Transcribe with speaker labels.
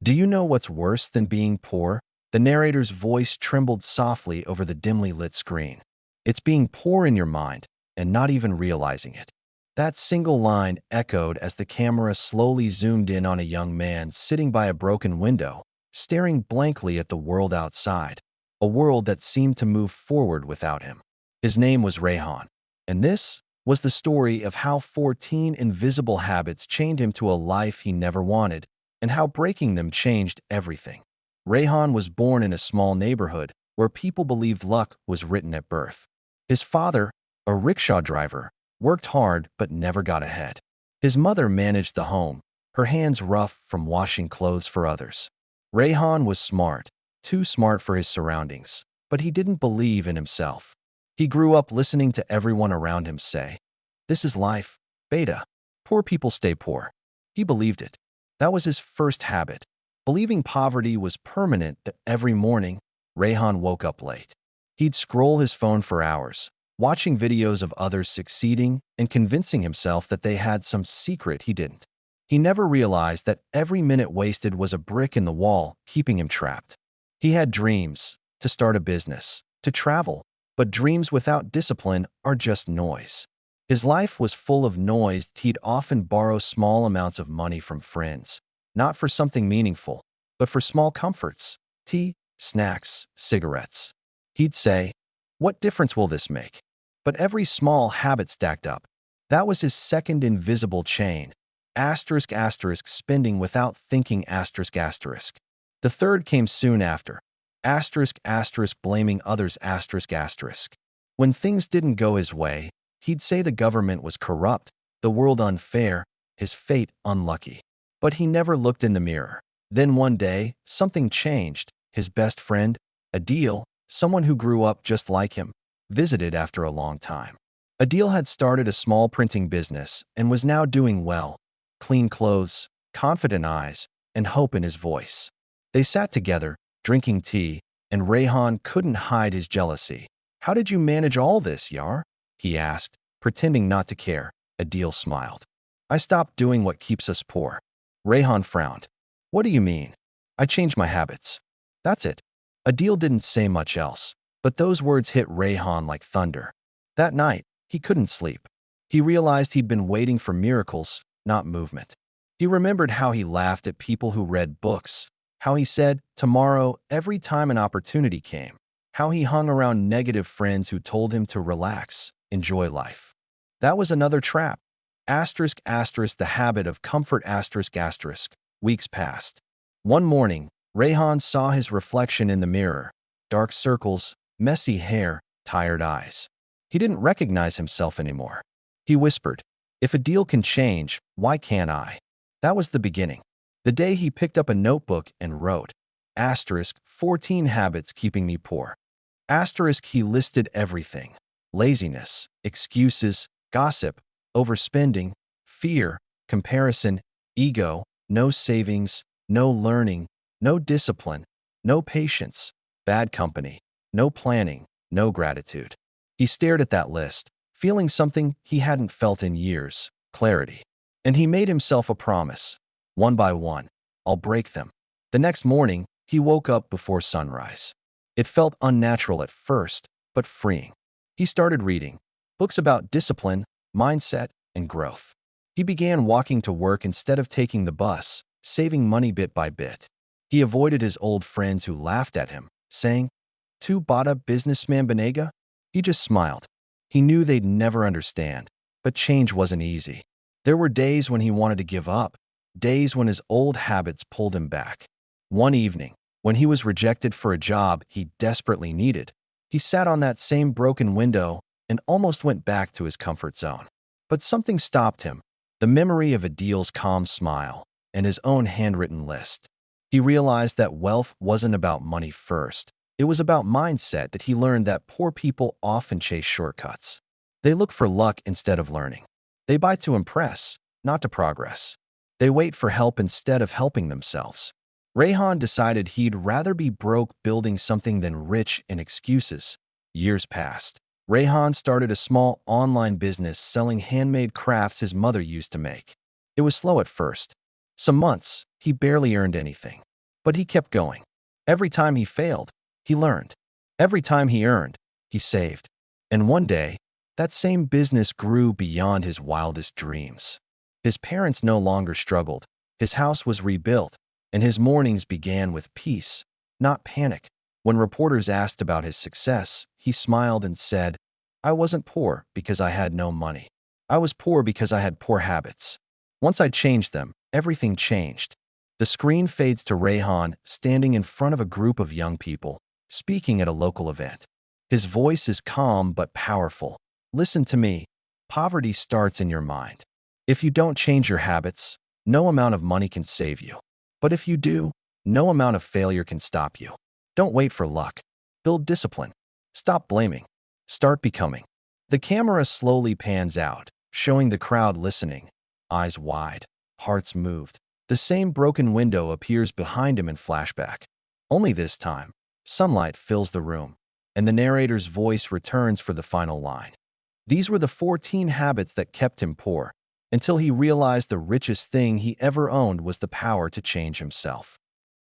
Speaker 1: Do you know what's worse than being poor? The narrator's voice trembled softly over the dimly lit screen. It's being poor in your mind and not even realizing it. That single line echoed as the camera slowly zoomed in on a young man sitting by a broken window, staring blankly at the world outside, a world that seemed to move forward without him. His name was Rehan, and this was the story of how 14 invisible habits chained him to a life he never wanted, and how breaking them changed everything. Rehan was born in a small neighborhood where people believed luck was written at birth. His father, a rickshaw driver, worked hard but never got ahead. His mother managed the home, her hands rough from washing clothes for others. Rehan was smart, too smart for his surroundings, but he didn't believe in himself. He grew up listening to everyone around him say, "This is life, beta. Poor people stay poor." He believed it. That was his first habit. Believing poverty was permanent. That every morning, Rehan woke up late. He'd scroll his phone for hours, watching videos of others succeeding and convincing himself that they had some secret he didn't. He never realized that every minute wasted was a brick in the wall, keeping him trapped. He had dreams, to start a business, to travel, but dreams without discipline are just noise. His life was full of noise. He'd often borrow small amounts of money from friends, not for something meaningful, but for small comforts, tea, snacks, cigarettes. He'd say, "What difference will this make?" But every small habit stacked up. That was his second invisible chain. Asterisk asterisk spending without thinking asterisk asterisk. The third came soon after. Asterisk asterisk blaming others asterisk asterisk. When things didn't go his way, he'd say the government was corrupt, the world unfair, his fate unlucky. But he never looked in the mirror. Then one day, something changed. His best friend, Adil, someone who grew up just like him, visited after a long time. Adil had started a small printing business and was now doing well. Clean clothes, confident eyes, and hope in his voice. They sat together, drinking tea, and Rehan couldn't hide his jealousy. "How did you manage all this, Yar?" he asked, pretending not to care. Adil smiled. "I stopped doing what keeps us poor." Rehan frowned. "What do you mean?" "I changed my habits. That's it." Adil didn't say much else, but those words hit Rehan like thunder. That night, he couldn't sleep. He realized he'd been waiting for miracles, not movement. He remembered how he laughed at people who read books, how he said, "tomorrow," every time an opportunity came, how he hung around negative friends who told him to relax, enjoy life. That was another trap. Asterisk asterisk the habit of comfort asterisk asterisk. Weeks passed. One morning, Rehan saw his reflection in the mirror. Dark circles, messy hair, tired eyes. He didn't recognize himself anymore. He whispered, "If Adil can change, why can't I?" That was the beginning. The day he picked up a notebook and wrote, asterisk, 14 habits keeping me poor. Asterisk he listed everything. Laziness, excuses, gossip, overspending, fear, comparison, ego, no savings, no learning, no discipline, no patience, bad company, no planning, no gratitude. He stared at that list, feeling something he hadn't felt in years, clarity. And he made himself a promise. One by one, I'll break them. The next morning, he woke up before sunrise. It felt unnatural at first, but freeing. He started reading books about discipline, mindset, and growth. He began walking to work instead of taking the bus, saving money bit by bit. He avoided his old friends who laughed at him, saying, "Tu bada businessman Benega?" He just smiled. He knew they'd never understand, but change wasn't easy. There were days when he wanted to give up, days when his old habits pulled him back. One evening, when he was rejected for a job he desperately needed, he sat on that same broken window and almost went back to his comfort zone. But something stopped him, the memory of Adil's calm smile and his own handwritten list. He realized that wealth wasn't about money first. It was about mindset. That he learned that poor people often chase shortcuts. They look for luck instead of learning. They buy to impress, not to progress. They wait for help instead of helping themselves. Rehan decided he'd rather be broke building something than rich in excuses. Years passed. Rehan started a small online business selling handmade crafts his mother used to make. It was slow at first. Some months, he barely earned anything. But he kept going. Every time he failed, he learned. Every time he earned, he saved. And one day, that same business grew beyond his wildest dreams. His parents no longer struggled. His house was rebuilt, and his mornings began with peace, not panic. When reporters asked about his success, he smiled and said, "I wasn't poor because I had no money. I was poor because I had poor habits. Once I changed them, everything changed." The screen fades to Rehan standing in front of a group of young people, speaking at a local event. His voice is calm but powerful. "Listen to me. Poverty starts in your mind. If you don't change your habits, no amount of money can save you. But if you do, no amount of failure can stop you. Don't wait for luck. Build discipline. Stop blaming. Start becoming." The camera slowly pans out, showing the crowd listening, eyes wide, hearts moved. The same broken window appears behind him in flashback. Only this time, sunlight fills the room, and the narrator's voice returns for the final line. These were the 14 habits that kept him poor, until he realized the richest thing he ever owned was the power to change himself.